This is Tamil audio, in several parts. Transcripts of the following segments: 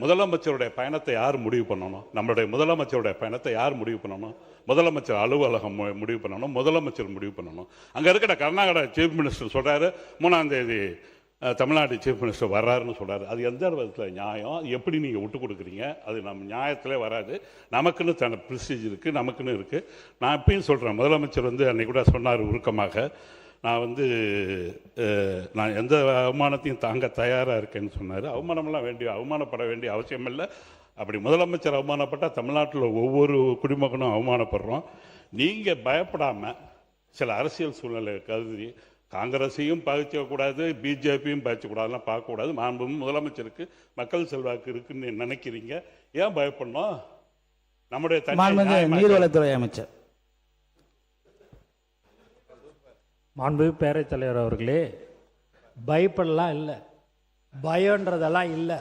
முதலமைச்சருடைய பயணத்தை யார் முடிவு பண்ணணும்? நம்மளுடைய முதலமைச்சருடைய பயணத்தை யார் முடிவு பண்ணணும்? முதலமைச்சர் அலுவலகம் முடிவு பண்ணணும், முதலமைச்சர் முடிவு பண்ணணும். அங்கே இருக்கிற கர்நாடகா சீஃப் மினிஸ்டர் சொல்கிறாரு 3ஆம் தேதி தமிழ்நாடு சீஃப் மினிஸ்டர் வர்றாருன்னு சொல்கிறாரு. அது எந்த விதத்தில் நியாயம்? எப்படி நீங்கள் விட்டு கொடுக்குறீங்க? அது நம்ம நியாயத்திலே வராது. நமக்குன்னு தன ப்ரிஸ்டீஜ் இருக்குது, நமக்குன்னு இருக்குது. நான் எப்பயும் சொல்கிறேன், முதலமைச்சர் அன்றைக்கி கூட சொன்னார் உருக்கமாக, நான் எந்த அவமானத்தையும் தாங்க தயாராக இருக்கேன்னு சொன்னார். அவமானப்பட வேண்டிய அவசியம் இல்லை. அப்படி முதலமைச்சர் அவமானப்பட்டால் தமிழ்நாட்டில் ஒவ்வொரு குடிமகனும் அவமானப்படுறோம். நீங்கள் பயப்படாமல் சில அரசியல் சூழ்நிலை கருதி காங்கிரஸையும் பாதிக்கக்கூடாது, பிஜேபியும் பாதிக்கக்கூடாதுலாம் பார்க்கக்கூடாது. மாண்பும் முதலமைச்சருக்கு மக்கள் செல்வாக்கு இருக்குன்னு நினைக்கிறீங்க. ஏன் பயப்படணும்? நம்முடைய நீர்வளத்துறை அமைச்சர் மாண்புமிகு பேரவைத் தலைவர் அவர்களே, பயப்படலாம் இல்லை, பயன்றதெல்லாம் இல்லை,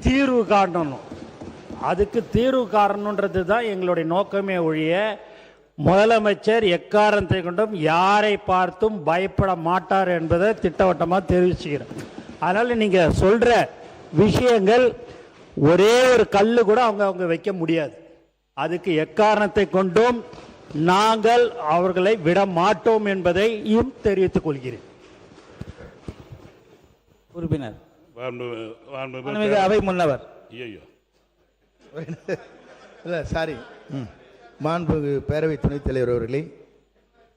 தீர்வு காணணும். அதுக்கு தீர்வு காரணன்றது தான் எங்களுடைய நோக்கமே ஒழிய முதலமைச்சர் எக்காரணத்தை கொண்டும் யாரை பார்த்தும் பயப்பட மாட்டார் என்பதை திட்டவட்டமாக தெரிவிச்சுக்கிறேன். அதனால் நீங்கள் சொல்கிற விஷயங்கள் ஒரே ஒரு கல் கூட அவங்க வைக்க முடியாது. அதுக்கு எக்காரணத்தை கொண்டும் நாங்கள் அவர்களை விட மாட்டோம் என்பதையும் தெரிவித்துக் கொள்கிறேன். உறுப்பினர் அவை முன்னவர் இல்லை சாரி, மாண்புமிகு பேரவை துணைத் தலைவர் அவர்களே,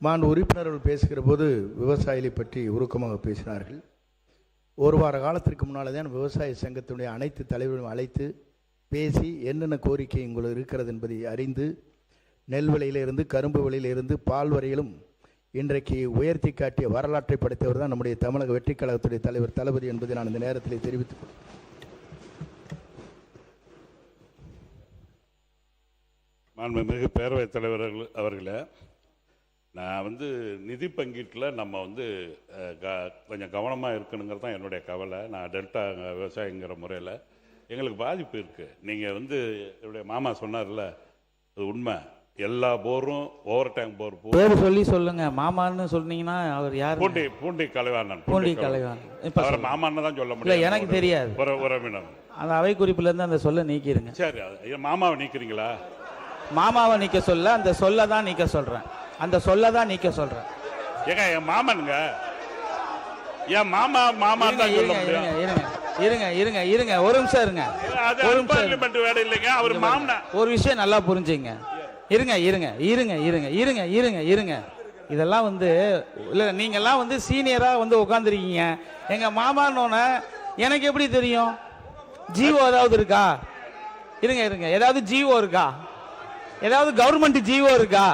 மாண்பு உறுப்பினர்கள் பேசுகிற போது விவசாயிகளை பற்றி உருக்கமாக பேசினார்கள். ஒரு வார காலத்திற்கு முன்னால் தான் விவசாய சங்கத்தினுடைய அனைத்து தலைவர்களும் அழைத்து பேசி என்னென்ன கோரிக்கை உங்களுக்கு இருக்கிறது என்பதை அறிந்து நெல் விலையிலிருந்து கரும்பு விலையிலிருந்து பால் வரையிலும் இன்றைக்கு உயர்த்தி காட்டிய வரலாற்றை படைத்தவர் தான் நம்முடைய தமிழக வெற்றி கழகத்துடைய தலைவர் தளபதி என்பதை நான் இந்த நேரத்தில் தெரிவித்துக் கொள்கிறேன். மாண்புமிகு பேரவைத் தலைவர்கள் அவர்களே, நான் நிதி பங்கீட்டில் நம்ம கொஞ்சம் கவனமாக இருக்கணுங்கிறது தான் என்னுடைய கவலை. நான் டெல்டா விவசாயிங்கிற முறையில் எங்களுக்கு பாதிப்பு இருக்குது. நீங்கள் என்னுடைய மாமா சொன்னார்ல, அது உண்மை. எல்லா போரும் ஓவர் டேங்க் போர் பேர் சொல்லி சொல்லுங்க. மாமான்னு சொன்னீங்கன்னா அவர் யார்? பூண்டி கலைவாணன். இப்ப மாமான்னு தான் சொல்ல முடியும், எனக்கு தெரியாது. உறவினர் அந்த அவை குறிப்புல இருந்து அந்த சொல்ல நீக்கிருங்க. சரி, மாமாவை நீக்கிறீங்களா? மாமாவை நீக்க சொல்ல அந்த சொல்ல தான் நீக்க சொல்றேன். அந்த சொல்ல தான் நீக்க சொல்றேன். ஏங்க என் மாமனுங்க, என் மாமா தான் சொல்ல முடியும். இருங்க இருங்க இருங்க ஒரு நிமிஷம் இருங்க. வேலை இல்லைங்க, அவர் மாமனா. ஒரு விஷயம் நல்லா புரிஞ்சுங்க. இருங்க இருங்க இருங்க இருங்க இருங்க இருங்க இருங்க இதெல்லாம் இல்லை, நீங்கள்லாம் சீனியராக உட்காந்துருக்கீங்க. எங்கள் மாமானோன்னு எனக்கு எப்படி தெரியும்? ஜிஓ ஏதாவது இருக்கா? இருங்க இருங்க, ஏதாவது ஜிஓ இருக்கா? ஏதாவது கவர்மெண்ட் ஜிஓ இருக்கா?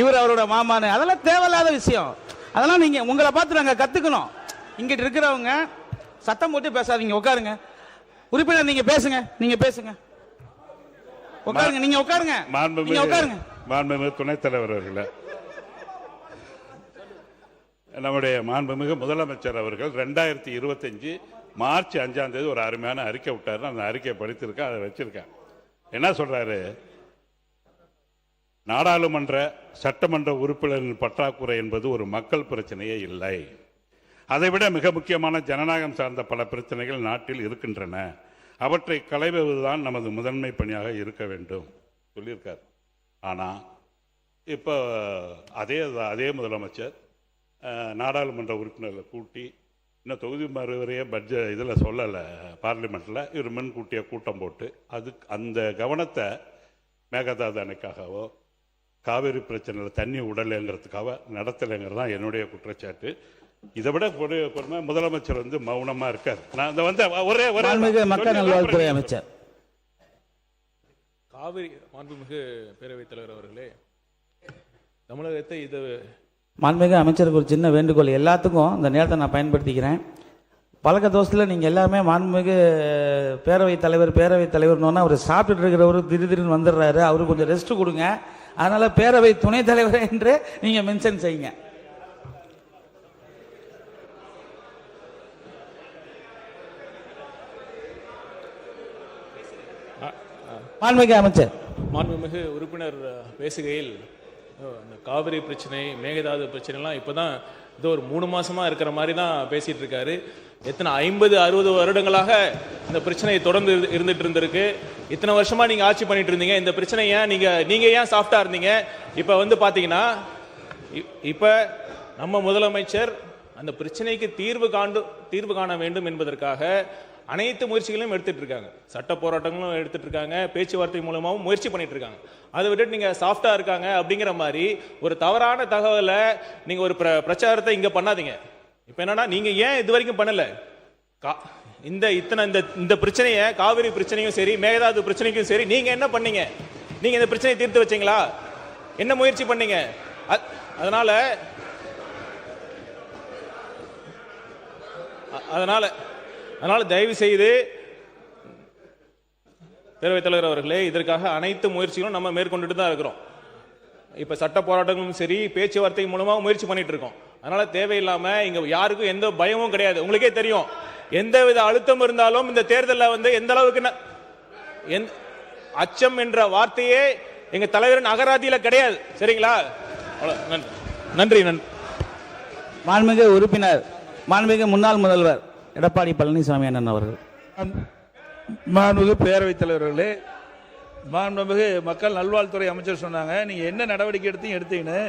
இவர் அவரோட மாமான்னு, அதெல்லாம் தேவையில்லாத விஷயம். அதெல்லாம் நீங்கள் உங்களை பார்த்து நாங்கள் கற்றுக்கணும். இங்கிட்டு இருக்கிறவங்க சத்தம் போட்டு பேசாதீங்க, உட்காருங்க. உறுப்பினர் நீங்கள் பேசுங்க, நீங்கள் பேசுங்க, உட்காருங்க, நீங்க உட்காருங்க, நீங்க உட்காருங்க. மாண்புமிகு துணைத் தலைவர் அவர்களே, நம்முடைய மாண்புமிகு முதலமைச்சர் அவர்கள் 2025 மார்ச் 5ஆம் தேதி ஒரு அருமையான அறிக்கை விட்டார். அந்த அறிக்கையை படித்திருக்கேன், அதை வச்சிருக்கேன். என்ன சொல்றாரு? நாடாளுமன்ற சட்டமன்ற உறுப்பினரின் பற்றாக்குறை என்பது ஒரு மக்கள் பிரச்சனையே இல்லை. அதைவிட மிக முக்கியமான ஜனநாயகம் சார்ந்த பல பிரச்சனைகள் நாட்டில் இருக்கின்றன. அவற்றை களைவதுதான் நமது முதன்மை பணியாக இருக்க வேண்டும் சொல்லியிருக்கார். ஆனால் இப்போ அதே முதலமைச்சர் நாடாளுமன்ற உறுப்பினர்களை கூட்டி இன்னும் தொகுதி மறுவரையே பட்ஜெட் இதில் சொல்லலை, பார்லிமெண்ட்டில் இவர் முன்கூட்டிய கூட்டம் போட்டு அந்த கவனத்தை மேகதாது அணைக்காகவோ காவேரி பிரச்சனையில் தண்ணி விடலைங்கிறதுக்காக நடத்தலைங்கிறது தான் என்னுடைய குற்றச்சாட்டு. இதை விட முதலமைச்சர் மௌனமா இருக்கார். ஒரே மக்கள் நல்வாழ்வுத்துறை அமைச்சர் காவிரி. மாண்புமிகு பேரவைத் தலைவர் அவர்களே, தமிழகத்தை இது மாண்புமிகு அமைச்சருக்கு ஒரு சின்ன வேண்டுகோள். எல்லாத்துக்கும் இந்த நேரத்தை நான் பயன்படுத்திக்கிறேன். பழக்க தோசத்தில் நீங்கள் எல்லாமே மாண்புமிகு பேரவைத் தலைவர்னோன்னா அவர் சாப்பிட்டுட்டு இருக்கிறவர் திடீர்னு வந்துடுறாரு, அவருக்கு கொஞ்சம் ரெஸ்ட் கொடுங்க. அதனால பேரவை துணைத் தலைவர் என்று நீங்க மென்ஷன் செய்யுங்க. மாண்புமிகு உறுப்பினர் பேசுகையில் இந்த காவிரி பிரச்சனை, மேகதாது பிரச்சனைலாம் இப்போ தான் ஏதோ ஒரு 3 மாசமாக இருக்கிற மாதிரி தான் பேசிகிட்டு இருக்காரு. எத்தனை 50-60 வருடங்களாக இந்த பிரச்சனை தொடர்ந்து இருந்துட்டு இருந்திருக்கு. இத்தனை வருஷமாக நீங்கள் ஆட்சி பண்ணிட்டு இருந்தீங்க. இந்த பிரச்சனை ஏன் நீங்கள் ஏன் சாஃப்டாக இருந்தீங்க? இப்போ வந்து பார்த்தீங்கன்னா இப்போ நம்ம முதலமைச்சர் அந்த பிரச்சனைக்கு தீர்வு காண வேண்டும் என்பதற்காக அனைத்து முயற்சிகளையும் எடுத்துட்டு இருக்காங்க. சட்ட போராட்டங்களும் எடுத்துட்டு இருக்காங்க, பேச்சுவார்த்தை மூலமாகவும் முயற்சி பண்ணிட்டு இருக்காங்க. அதை விட்டுட்டு நீங்க சாஃப்டா இருக்காங்க அப்படிங்கிற மாதிரி ஒரு தவறான தகவலை நீங்க ஒரு பிரச்சாரத்தை இங்க பண்ணாதீங்க. இப்ப என்னன்னா, நீங்க ஏன் இது வரைக்கும் பண்ணல? இந்த பிரச்சனையை, காவிரி பிரச்சனையும் சரி, மேகதாது பிரச்சனைக்கும் சரி, நீங்க என்ன பண்ணீங்க? நீங்க இந்த பிரச்சனையை தீர்த்து வச்சீங்களா? என்ன முயற்சி பண்ணீங்க? அதனால தயவு செய்து பேரவைத் தலைவர் அவர்களே, இதற்காக அனைத்து முயற்சிகளும் நம்ம மேற்கொண்டுட்டு தான் இருக்கிறோம். இப்ப சட்ட போராட்டங்களும் சரி, பேச்சுவார்த்தை மூலமா முயற்சி பண்ணிட்டு இருக்கோம். அதனால தேவையில்லாம இங்க யாருக்கும் எந்த பயமும் கிடையாது. உங்களுக்கே தெரியும், எந்தவித அழுத்தம் இருந்தாலும் இந்த தேர்தலில் வந்து எந்த அளவுக்கு அச்சம் என்ற வார்த்தையே எங்க தலைவரின் அகராதியில கிடையாது. சரிங்களா? நன்றி. மாண்புமிகு உறுப்பினர், மாண்புமிகு முன்னாள் முதல்வர் எடப்பாடி பழனிசாமி அண்ணன் அவர்கள். மாண்புமிகு பேரவைத் தலைவர்களே, மாண்புமிகு மக்கள் நல்வாழ்வுத்துறை அமைச்சர் சொன்னாங்க, நீங்கள் என்ன நடவடிக்கை எடுத்தீங்கன்னு.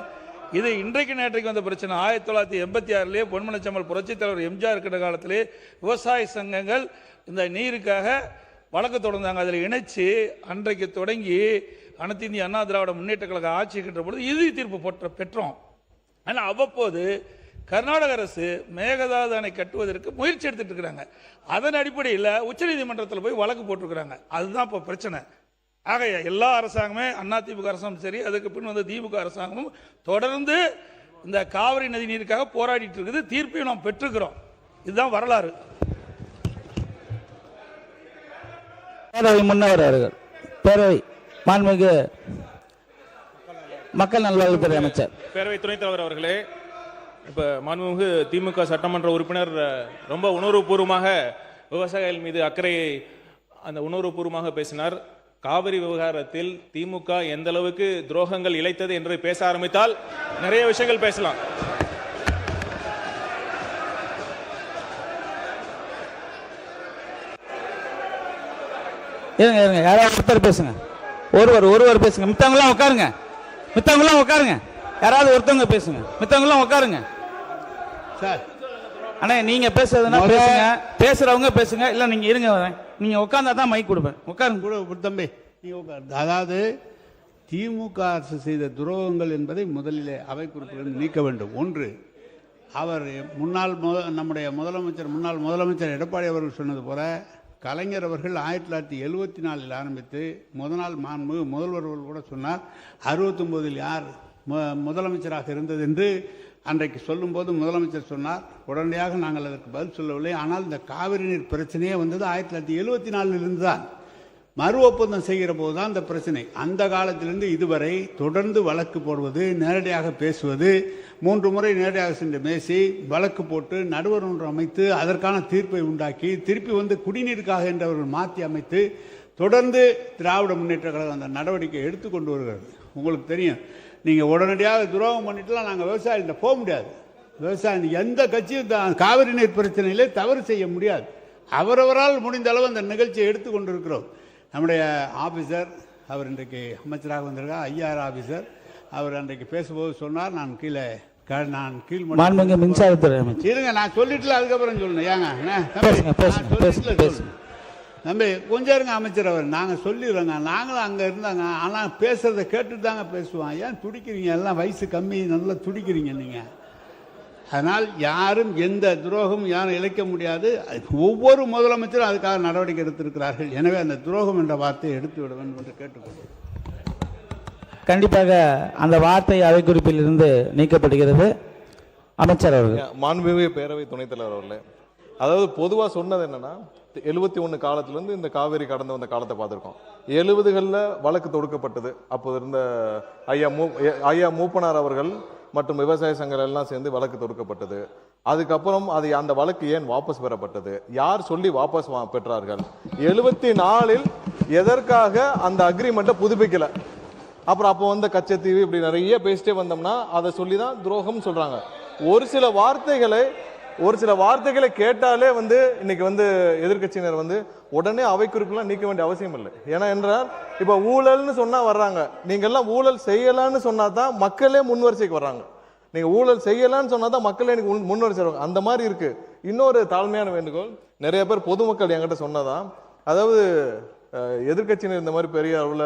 இது இன்றைக்கு நேற்றைக்கு வந்த பிரச்சனை. 1986 பொன்மனச்செம்மல் புரட்சித் தலைவர் எம்ஜிஆர் இருக்கிற காலத்திலே விவசாய சங்கங்கள் இந்த நீருக்காக வழக்கு தொடர்ந்தாங்க. அதில் இணைச்சு அன்றைக்கு தொடங்கி அனைத்து இந்திய அண்ணா திராவிட முன்னேற்ற கழக ஆட்சி இருக்கின்ற பொழுது இறுதி தீர்ப்பு பெற்றோம். ஆனால் அவ்வப்போது கர்நாடக அரசு மேகதாது அணை கட்டுவதற்கு முயற்சி எடுத்துட்டு இருக்கிறாங்க. அதன் அடிப்படையில் உச்சநீதிமன்றத்தில் போய் வழக்கு போட்டிருக்கிறாங்க. அதுதான் இப்போ பிரச்சனை. ஆக எல்லா அரசாங்கமே, அதிமுக அரசாங்கம் சரி, அதுக்கு பின் வந்து திமுக அரசாங்கமும் தொடர்ந்து இந்த காவிரி நதி நீருக்காக போராடிட்டு இருக்குது. தீர்ப்பையும் நாம் பெற்றுக்கிறோம். இதுதான் வரலாறு. பேரவை முன்னவர் அவர்கள். பேரவை மாண்புமிகு மக்கள் நல்வாழ்வுத்துறை அமைச்சர். பேரவை துணைத் தலைவர் அவர்களே, இப்ப மாண்புமிகு திமுக சட்டமன்ற உறுப்பினர் ரொம்ப உணர்வுபூர்வமாக விவசாயிகள் மீது அக்கறையை உணர்வுபூர்வமாக பேசினார். காவிரி விவகாரத்தில் திமுக எந்த அளவுக்கு துரோகங்கள் இழைத்தது என்று பேச ஆரம்பித்தால் நிறைய விஷயங்கள் பேசலாம். இருங்க, யாராவது ஒருத்தர் பேசுங்க. ஒருவர் பேசுங்க. மித்தவங்களாம் உட்காருங்க. யாராவது ஒருத்தவங்க பேசுங்க. மித்தவங்களாம் உட்காருங்க. சார், அண்ணா, நீங்க பேசுறதுன்னா பேசுங்க, பேசுறவங்க பேசுங்க. இல்ல நீங்க இருங்க, வரேன். நீங்க உட்கார்ந்தா தான் மைக் கொடுப்பேன். உட்காருங்க கூட தம்பி, நீங்க உட்காரு. அதாவது திமுக அரசு செய்த துரோகங்கள் என்பதை முதலிலே அவை குறிப்பிலிருந்து நீக்க வேண்டும். ஒன்று, அவர் நம்முடைய முன்னாள் முதலமைச்சர் எடப்பாடி அவர்கள் சொன்னது போல, கலைஞர் அவர்கள் 1974 ஆரம்பித்து முதல் முதல்வர் கூட சொன்னார், 69 யார் முதலமைச்சராக இருந்தது என்று அன்றைக்கு சொல்லும்போது முதலமைச்சர் சொன்னார். உடனடியாக நாங்கள் அதற்கு பதில் சொல்லவில்லை. ஆனால் இந்த காவிரி நீர் பிரச்சனையே வந்தது 1974 தான். மறு ஒப்பந்தம் செய்கிற போது தான் இந்த பிரச்சனை. அந்த காலத்திலிருந்து இதுவரை தொடர்ந்து வழக்கு போடுவது, நேரடியாக பேசுவது, 3 முறை நேரடியாக சென்று பேசி வழக்கு போட்டு நடுவர் ஒன்று அமைத்து அதற்கான தீர்ப்பை உண்டாக்கி திருப்பி வந்து குடிநீருக்காக என்றவர்கள் மாற்றி அமைத்து தொடர்ந்து திராவிட முன்னேற்ற கழகம் அந்த நடவடிக்கை எடுத்துக்கொண்டு வருகிறது. உங்களுக்கு தெரியும், நீங்கள் உடனடியாக துரோகம் பண்ணிட்டுலாம் நாங்கள் விவசாயிகிட்ட போக முடியாது. விவசாயம் எந்த கட்சியும் காவிரி நீர் பிரச்சனையிலே தவறு செய்ய முடியாது. அவரவரால் முடிந்த அளவு அந்த நிகழ்ச்சியை எடுத்துக்கொண்டிருக்கிறோம். நம்முடைய ஆஃபீஸர், அவர் இன்றைக்கு அமைச்சராக வந்திருக்கார், ஐஆர் ஆஃபீஸர், அவர் அன்றைக்கு பேசும்போது சொன்னார், நான் கீழ் மின்சாரத்துறை அமைச்சர். இருங்க, நான் சொல்லிட்டுல அதுக்கப்புறம் சொல்லணும். ஏங்க தம்பி கொஞ்சம் இருங்க அமைச்சர். அவர் நாங்கள் சொல்லிடுறோங்க, நாங்களும் அங்கே இருந்தாங்க. ஆனால் பேசுறதை கேட்டுட்டு தாங்க பேசுவோம். ஏன் துடிக்கிறீங்க? எல்லாம் வயசு கம்மி, நல்லா துடிக்கிறீங்க நீங்கள். அதனால் யாரும் எந்த துரோகமும் யாரும் இழைக்க முடியாது. ஒவ்வொரு முதலமைச்சரும் அதுக்காக நடவடிக்கை எடுத்திருக்கிறார்கள். எனவே அந்த துரோகம் என்ற வார்த்தையை எடுத்து விட வேண்டும் என்று கேட்டுக்கொள்கிறேன். கண்டிப்பாக அந்த வார்த்தை அவை குறிப்பில் இருந்து நீக்கப்படுகிறது. அமைச்சர் அவர்கள். மாண்புமிகு பேரவை துணைத் தலைவர் அவர்களே, அதாவது பொதுவாக சொன்னது என்னன்னா, 71 காலத்திலிருந்து இந்த காவேரி கடந்து வந்த காலத்தை பார்த்துருக்கோம். 70களில் வழக்கு தொடுக்கப்பட்டது. அப்போது இருந்த ஐயா மூப்பனார் அவர்கள் மற்றும் விவசாய சங்கங்கள் எல்லாம் சேர்ந்து வழக்கு தொடுக்கப்பட்டது. அதுக்கப்புறம் அந்த வழக்கு ஏன் வாபஸ் பெறப்பட்டது? யார் சொல்லி வாபஸ் பெற்றார்கள்? 74 எதற்காக அந்த அக்ரிமெண்ட்டை புதுப்பிக்கல? அப்புறம் அப்போ வந்த கச்சத்தீவு இப்படி நிறைய பேசிட்டே வந்தோம்னா அதை சொல்லி தான் துரோகம் சொல்றாங்க. ஒரு சில வார்த்தைகளை கேட்டாலே வந்து இன்னைக்கு வந்து எதிர்க்கட்சியினர் வந்து உடனே அவை குறிப்பெல்லாம் நீக்க வேண்டிய அவசியம் இல்லை. ஏன்னா என்றால் இப்ப ஊழல்னு சொன்னா வர்றாங்க, நீங்க எல்லாம் ஊழல் செய்யலான்னு சொன்னா தான் மக்களே முன்வரிசைக்கு வர்றாங்க. நீங்க ஊழல் செய்யலான்னு சொன்னா தான் மக்களே எனக்கு முன்வரிசை வருவாங்க. அந்த மாதிரி இருக்கு. இன்னொரு தாழ்மையான வேண்டுகோள், நிறைய பேர் பொதுமக்கள் என்கிட்ட சொன்னதான், அதாவது எதிர்க்கட்சியினர் இந்த மாதிரி பெரிய அளவுல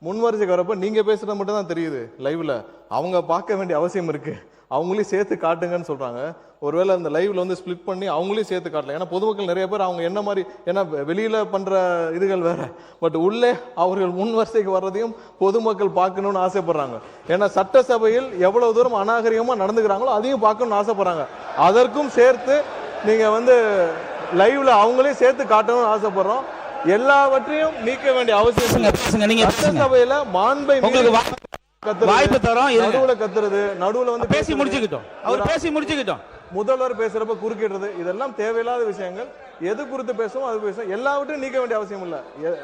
முன்வரிசைக்கு வரப்ப நீங்க பேசுறது மட்டும் தான் தெரியுது லைவ்ல. அவங்க பார்க்க வேண்டிய அவசியம் இருக்கு. அவங்களையும் சேர்த்து காட்டுங்கன்னு சொல்றாங்க. ஒருவேளை அந்த லைவ்ல வந்து ஸ்பிளிட் பண்ணி அவங்களையும் சேர்த்து காட்டல. ஏன்னா பொதுமக்கள் நிறைய பேர் அவங்க என்ன மாதிரி, ஏன்னா வெளியில பண்ற இதுகள் வேற, பட் உள்ளே அவர்கள் முன்வரிசைக்கு வர்றதையும் பொதுமக்கள் பார்க்கணும்னு ஆசைப்படுறாங்க. ஏன்னா சட்டசபையில் எவ்வளவு தூரம் அநாகரிகமா நடந்துக்கிறாங்களோ அதையும் பார்க்கணும்னு ஆசைப்படுறாங்க. அதற்கும் சேர்த்து நீங்க வந்து லைவ்ல அவங்களையும் சேர்த்து காட்டணும்னு ஆசைப்படுறோம். எல்லாவற்றையும் நீக்க வேண்டிய அவசியம். சட்டசபையில மாண்பை வாய்ப்பு தரோம், நடுவுல கத்துறது, நடுவுல வந்து பேசி முடிச்சுக்கிட்டோம். முதல்வர் பேசுறப்ப குறுக்கிடுறது, இதெல்லாம் தேவையில்லாத விஷயங்கள். எது குறித்து பேசுவோம் அது பேசுவோம். எல்லாவற்றையும் நீக்க வேண்டிய அவசியம் இல்லை.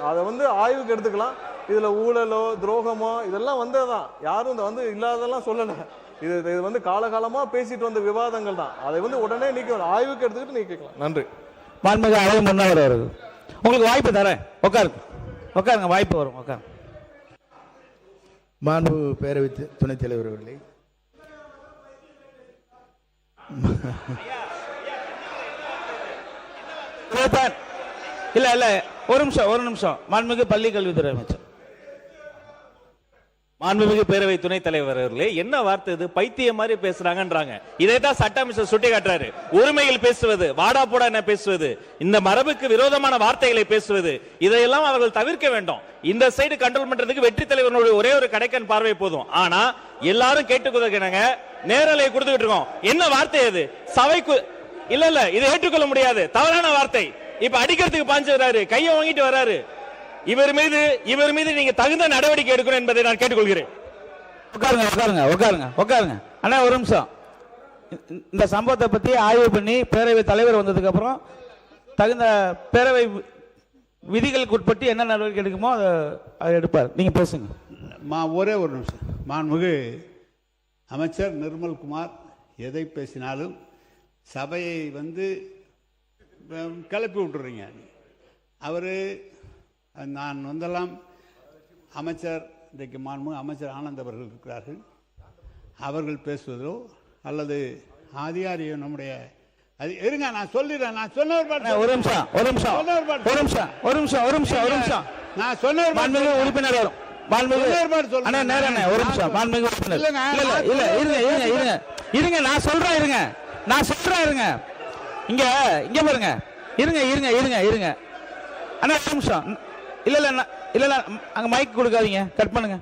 அதை வந்து ஆய்வுக்கு எடுத்துக்கலாம். இதுல ஊழலோ துரோகமோ இதெல்லாம் வந்ததுதான். யாரும் இந்த வந்து இல்லாததெல்லாம் சொல்லல. இது வந்து காலகாலமா பேசிட்டு வந்த விவாதங்கள் தான். அதை வந்து உடனே நீக்க வேண்டாம், ஆய்வுக்கு எடுத்துக்கிட்டு நீக்கலாம். நன்றி. மாண்புமிகு அழகு முன்னவர் அவர்கள், உங்களுக்கு வாய்ப்பு தரேன், உட்காருங்க, வாய்ப்பு வரும், உட்காருங்க. மாண்பு பேரவை துணைத் தலைவர் அவர்களே, இல்ல ஒரு நிமிஷம் மாண்புமிகு பள்ளி கல்வித்துறை அமைச்சர். மாண்புமிகு பேரவை துணைத் தலைவர் அவர்களே, என்ன வார்த்தை இது? பைத்தியம் மாதிரி பேசுறாங்கன்றாங்க. இதை தான் சட்ட அமைச்சர் சுட்டி காட்டுறாரு. ஒருமையில் பேசுவது, வாடா போடா என்ன பேசுவது, இந்த மரபுக்கு விரோதமான வார்த்தைகளை பேசுவது, இதையெல்லாம் அவர்கள் தவிர்க்க வேண்டும். இந்த சைடு கண்ட்ரோல் பண்றதுக்கு வெற்றி தலைவர்களுடைய ஒரே ஒரு கடைக்கன் பார்வை போதும். ஆனா எல்லாரும் கேட்டுக்கொள்கிறாங்க, நேரலை கொடுத்துக்கிட்டு இருக்கோம். என்ன வார்த்தை அது? சபைக்கு இல்ல இதை ஏற்றுக்கொள்ள முடியாது, தவறான வார்த்தை. இப்ப அடிக்கிறதுக்கு பாஞ்சு வராரு, கையை வாங்கிட்டு வராரு. இவர் மீது நீங்க தகுந்த நடவடிக்கை எடுக்கணும் என்பதை நான் கேட்டுக்கொள்கிறேன். உட்காருங்க. அண்ணா ஒரு நிமிஷம். இந்த சம்பவத்தை பத்தி ஆய்வு பண்ணி பேரவை தலைவர் வந்ததுக்கு அப்புறம் தகுந்த பேரவை விதிகளுக்கு உட்பட்டு என்ன நடவடிக்கை எடுக்குமோ அதை எடுப்பார். நீங்க பேசுங்க. ஒரே ஒரு நிமிஷம். மாண்புமிகு அமைச்சர் நிர்மல்குமார் எதை பேசினாலும் சபையை வந்து கிளப்பி விட்டுறீங்க. அவர் நான் வந்தெல்லாம் அமைச்சர், இன்றைக்கு மாண்புமிகு அமைச்சர் ஆனந்த் அவர்கள் இருக்கிறார்கள், அவர்கள் பேசுவதோ அல்லது அதிகாரியோ நம்முடைய இருங்க, நான் சொல்லிடுறேன். நான் சொன்ன ஒரு நிமிஷம் நான் சொன்ன உறுப்பினர் வரும். இருங்க, நான் சொல்றேன். இங்க பாருங்க. இருங்க அண்ணா ஒரு நிமிஷம். இல்ல அங்க மைக் கொடுக்காதீங்க, கட் பண்ணுங்க.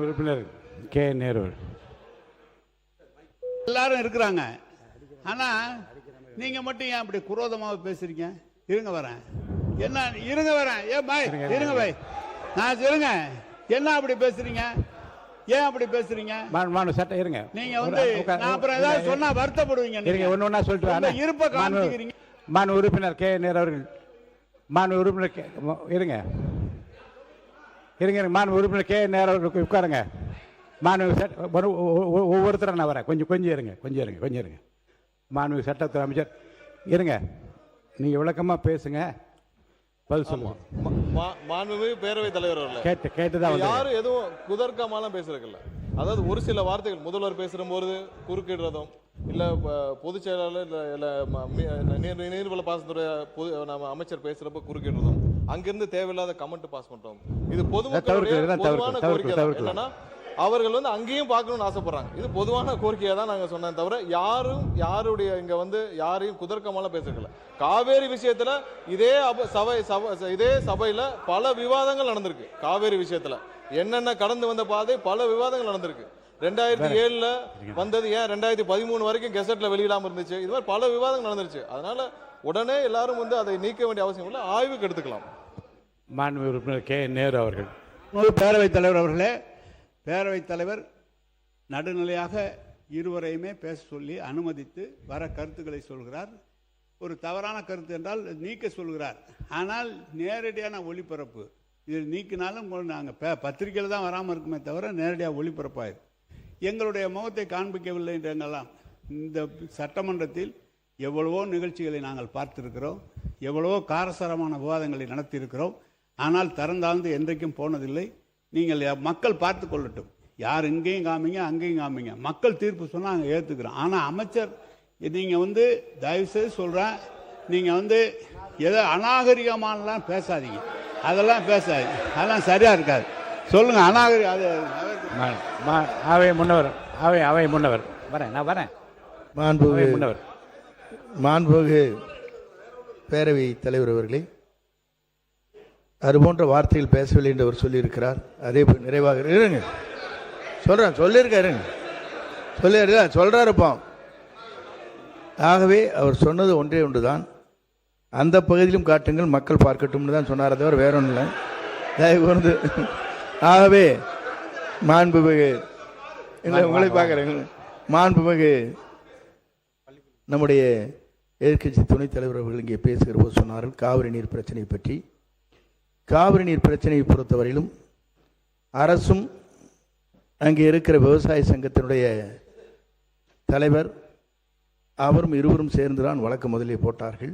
உறுப்பினர் கே நேரு எல்லாரும் இருக்கிறாங்க. ஆனா நீங்க மட்டும் ஏன் அப்படி குரோதமாக பேசுறீங்க? இருங்க வரேன். என்ன இருங்க வரேன். இருங்க பாய், நான் சொல்லுங்க, என்ன அப்படி பேசுறீங்க? ஏன் அப்படி பேசுறீங்க? சட்டம் இருங்க. நீங்க வந்து நான் அப்புறம் ஏதாவது சொன்னா வருத்தப்படுவீங்க. இருங்க, ஒண்ணா சொல்லிட்டு இருப்ப காமிக்கிறீங்க. மாண்பு உறுப்பினர் கே நேரு அவர்கள், மாண்பு உறுப்பினர் இருங்க, மாண்பு உறுப்பினர் கே நேரு அவர்களுக்கு உட்காருங்க. மாண்பு ஒவ்வொருத்தரும் நான் வரேன். கொஞ்சம் இருங்க. மாண்பு சட்டத்துறை அமைச்சர் இருங்க, நீங்க விளக்கமா பேசுங்க, பதில் சொல்லுவோம். மாண்புமிகு பேரவை தலைவர் அவர்களே, கேட்டுதான் யாரும் எதுவும் குதர்க்கமாலாம் பேசுறதில்ல. அதாவது ஒரு சில வார்த்தைகள் முதல்வர் பேசும்போது குறுக்கிடுறதும், இல்ல பொதுச் செயலாளர் இல்ல நீர்வள பாசனத்துறை நம்ம அமைச்சர் பேசுறப்ப குறுக்கிடுறதும், அங்கிருந்து தேவையில்லாத கமெண்ட் பாஸ் பண்றோம். இது பொதுமக்களுடைய பொதுவான கோரிக்கை. என்னன்னா அவர்கள் வந்து அங்கேயும் பார்க்கணும்னு ஆசைப்படுறாங்க. இது பொதுவான கோரிக்கையை தான் நாங்கள் சொன்னோம் தவிர யாருடைய இங்க வந்து யாரையும் குதர்க்கமாலாம் பேசுறதில்ல. காவேரி விஷயத்துல இதே சபையில பல விவாதங்கள் நடந்திருக்கு. காவேரி விஷயத்துல என்னென்ன கடந்து வந்த பாதை பல விவாதங்கள் நடந்திருக்கு. 2007 வந்தது ஏன் 2013 வரைக்கும் கெசட்ல வெளியிடாம இருந்துச்சு. இது மாதிரி பல விவாதங்கள் நடந்துருச்சு. அதனால உடனே எல்லாரும் வந்து அதை நீக்க வேண்டிய அவசியம் இல்லை, ஆய்வுக்கு எடுத்துக்கலாம். மாண்புமிகு உறுப்பினர் கே நேரு அவர்கள். பேரவைத் தலைவர் அவர்களே, பேரவைத் தலைவர் நடுநிலையாக இருவரையுமே பேச சொல்லி அனுமதித்து வர கருத்துக்களை சொல்கிறார். ஒரு தவறான கருத்து என்றால் நீக்க சொல்கிறார். ஆனால் நேரடியான ஒளிபரப்பு இதில் நீக்கினாலும் நாங்கள் பத்திரிகையில் தான் வராமல் இருக்குமே தவிர நேரடியாக ஒளிபரப்பாயிரு. எங்களுடைய முகத்தை காண்பிக்கவில்லை என்றெல்லாம் இந்த சட்டமன்றத்தில் எவ்வளவோ நிகழ்ச்சிகளை நாங்கள் பார்த்திருக்கிறோம், எவ்வளவோ காரசாரமான விவாதங்களை நடத்தியிருக்கிறோம். ஆனால் திறந்தாழ்ந்து என்றைக்கும் போனதில்லை. நீங்கள் மக்கள் பார்த்து கொள்ளட்டும். யார் இங்கேயும் காமிங்க அங்கேயும் காமிங்க, மக்கள் தீர்ப்பு சொன்னால் நாங்கள் ஏற்றுக்கிறோம். ஆனால் அமைச்சர் நீங்கள் தயவுசெய்து சொல்கிறேன், நீங்கள் எதோ அநாகரிகமானலாம் பேசாதீங்க, அதெல்லாம் பேசாதீங்க, அதெல்லாம் சரியாக இருக்காது. சொல்லுங்கள் அநாகரிகம். அது அவை முன்னவர், அவை முன்னவர் வரேன், நான் வரேன். முன்னவர் மாண்புமிகு பேரவை தலைவர் அவர்களே, அதுபோன்ற வார்த்தைகள் பேசவில்லை என்று அவர் சொல்லியிருக்கிறார். அதே நிறைவாக இருங்க சொல்கிறேன், சொல்லியிருக்காருங்க, சொல்கிறாருப்பா. ஆகவே அவர் சொன்னது ஒன்றே ஒன்று தான், அந்த பகுதியிலும் காட்டுங்கள் மக்கள் பார்க்கட்டும்னு தான் சொன்னார், தவிர வேற ஒன்றும் இல்லை. தயவு ஆகவே மாண்புமிகு உங்களை பார்க்குறேங்க, மாண்புமிகு நம்முடைய எதிர்க்கட்சி துணைத் தலைவர் அவர்கள் இங்கே பேசுகிற போது சொன்னார்கள் காவிரி நீர் பிரச்சனை பற்றி. காவிரி நீர் பிரச்சனையை பொறுத்தவரையிலும் அரசும் அங்கே இருக்கிற விவசாய சங்கத்தினுடைய தலைவர் அவரும் இருவரும் சேர்ந்துதான் வழக்கு முதலில் போட்டார்கள்.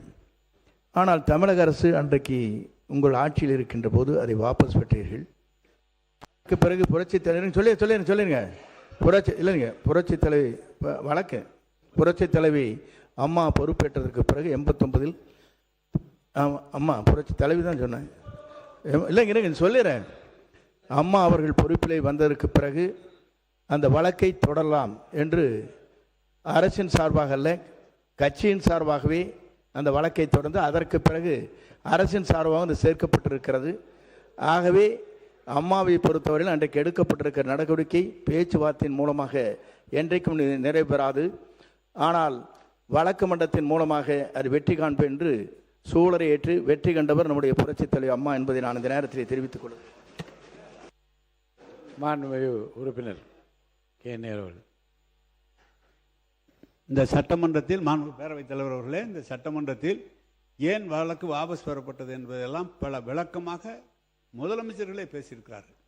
ஆனால் தமிழக அரசு அன்றைக்கு உங்கள் ஆட்சியில் இருக்கின்ற போது அதை வாபஸ் பெற்றீர்கள். பிறகு புரட்சி தலைவர் சொல்லிருங்க இல்லைங்க, புரட்சி தலைவி வழக்கு புரட்சி தலைவி அம்மா பொறுப்பேற்றதற்கு பிறகு 89 அம்மா புரட்சி தலைவி தான் சொன்னேன், இல்லைங்க சொல்லிடுறேன். அம்மா அவர்கள் பொறுப்பிலே வந்ததற்கு பிறகு அந்த வழக்கை தொடரலாம் என்று அரசின் சார்பாக அல்ல, கட்சியின் சார்பாகவே அந்த வழக்கை தொடர்ந்து அதற்கு பிறகு அரசின் சார்பாக வந்து சேர்க்கப்பட்டிருக்கிறது. ஆகவே அம்மாவை பொறுத்தவரையில் அன்றைக்கு எடுக்கப்பட்டிருக்கிற நடவடிக்கை பேச்சுவார்த்தையின் மூலமாக என்றைக்கும் நிறைவேறாது. ஆனால் வழக்கு மன்றத்தின் மூலமாக அது வெற்றி காண்பேன் என்று சூழலை ஏற்று வெற்றி கண்டவர் நம்முடைய புரட்சித் தலைவர் அம்மா என்பதை நான் இந்த நேரத்தில் தெரிவித்துக் கொள்கிறேன். மாண்புமிகு உறுப்பினர் கே நேரு அவர்கள். இந்த சட்டமன்றத்தில் மாண்பு பேரவைத் தலைவர் அவர்களே, இந்த சட்டமன்றத்தில் ஏன் வழக்கு வாபஸ் பெறப்பட்டது என்பதெல்லாம் பல விளக்கமாக முதலமைச்சர்களே பேசியிருக்கிறார்கள்.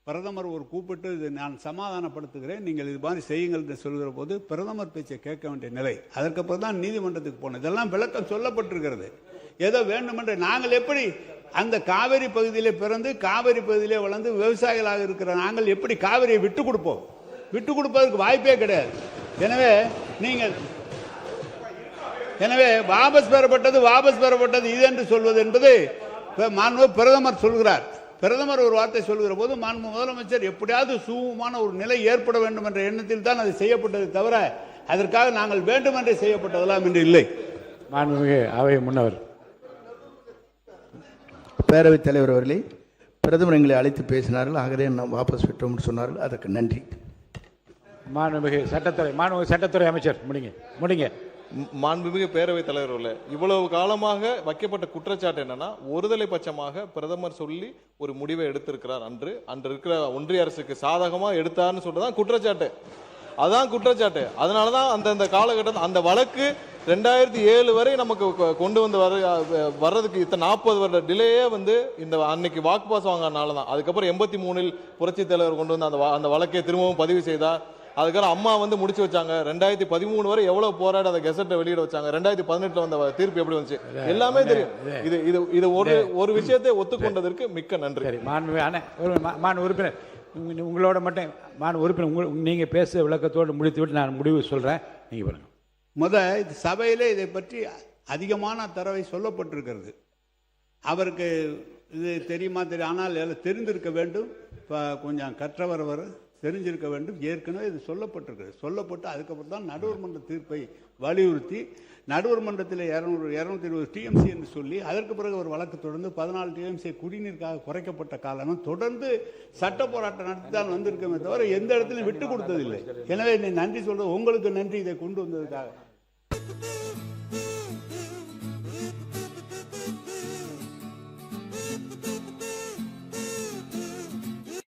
பிரதமர் ஒரு கூப்பிட்டு இது நான் சமாதானப்படுத்துகிறேன், நீங்கள் இது மாதிரி செய்யுங்கள் என்று சொல்கிற போது பிரதமர் பேச்சை கேட்க வேண்டிய நிலை. அதற்கப்புறம் தான் நீதிமன்றத்துக்கு போனோம். இதெல்லாம் விளக்கம் சொல்லப்பட்டிருக்கிறது. ஏதோ வேண்டுமென்ற நாங்கள் எப்படி அந்த காவிரி பகுதியிலே பிறந்து காவிரி பகுதியிலே வளர்ந்து விவசாயிகளாக இருக்கிற நாங்கள் எப்படி காவிரியை விட்டு கொடுப்போம்? விட்டு கொடுப்பதற்கு வாய்ப்பே கிடையாது. எனவே வாபஸ் பெறப்பட்டது இது என்று சொல்வது என்பது மாண்பு பிரதமர் சொல்கிறார். பிரதமர் ஒரு வார்த்தை சொல்கிற போது மாண்பு முதலமைச்சர் எப்படியாவது சுமூகமான ஒரு நிலை ஏற்பட வேண்டும் என்ற எண்ணத்தில் தான் அது செய்யப்பட்டது தவிர அதற்காக நாங்கள் வேண்டுமென்றே செய்யப்பட்டதெல்லாம் என்று இல்லை. மாண்புமிகு அவை முன்னவர். பேரவைத் தலைவர் அவர்களே, பிரதமர் எங்களை அழைத்து பேசினார்கள், ஆகவே நாம் வாபஸ் பெற்றோம் என்று சொன்னார்கள், அதற்கு நன்றி. மாண்புமிகு சட்டத்துறை அமைச்சர் முடிங்க. மாண்புமிகு பேரவைத் தலைவர்களே, இவ்வளவு காலமாக வைக்கப்பட்ட குற்றச்சாட்டு என்னன்னா, ஒருதலை பட்சமாக பிரதமர் சொல்லி ஒரு முடிவை எடுத்திருக்கிறார். அன்று இருக்கிற ஒன்றிய அரசுக்கு சாதகமா எடுத்தார்னு சொல்றதான் குற்றச்சாட்டு. அதான் குற்றச்சாட்டு. அதனாலதான் அந்த காலகட்டத்தில் அந்த வழக்கு 2007 வரை நமக்கு கொண்டு வந்து வர்றதுக்கு இத்தனை 40 வருட டிலேயே இந்த அன்னைக்கு வாக்கு பாஸ் வாங்கினால தான். அதுக்கப்புறம் 83 புரட்சி தலைவர் கொண்டு வந்து அந்த வழக்கை திரும்பவும் பதிவு செய்தார். அதுக்கப்புறம் அம்மா முடிச்சு வச்சாங்க. 2013 வரை எவ்வளவு போராடி அந்த கெசட்டை வெளியிட வச்சாங்க. 2018 வந்த தீர்ப்பு எப்படி வந்துச்சு எல்லாமே தெரியும். இது ஒரு விஷயத்தை ஒத்துக்கொண்டதற்கு மிக்க நன்றி. மாண்பு உறுப்பினர், உங்களோட மட்டும் உறுப்பினர் நீங்க பேச விளக்கத்தோடு முடித்து விட்டு நான் முடிவு சொல்றேன், நீங்க பாருங்க. சபையிலே இதை பற்றி அதிகமான தரவை சொல்லப்பட்டிருக்கிறது. அவருக்கு இது தெரியுமா தெரியும், ஆனால் தெரிந்திருக்க வேண்டும், கொஞ்சம் கற்றவர் தெரிஞ்சிருக்க வேண்டும். ஏற்கனவே இது சொல்லப்பட்டு அதுக்கப்புறம் தான் நடுவர் மன்ற தீர்ப்பை வலியுறுத்தி நடுவர் மன்றத்தில் 220 டிஎம்சி என்று சொல்லி அதற்கு பிறகு ஒரு வழக்கு தொடர்ந்து 14 டிஎம்சி குடிநீருக்காக குறைக்கப்பட்ட காலம் தொடர்ந்து சட்ட போராட்டம் நடத்தி தான் வந்திருக்கமே தவிர எந்த இடத்துலையும் விட்டு கொடுத்ததில்லை. எனவே நன்றி சொல்றது உங்களுக்கு நன்றி, இதை கொண்டு வந்ததுக்காக.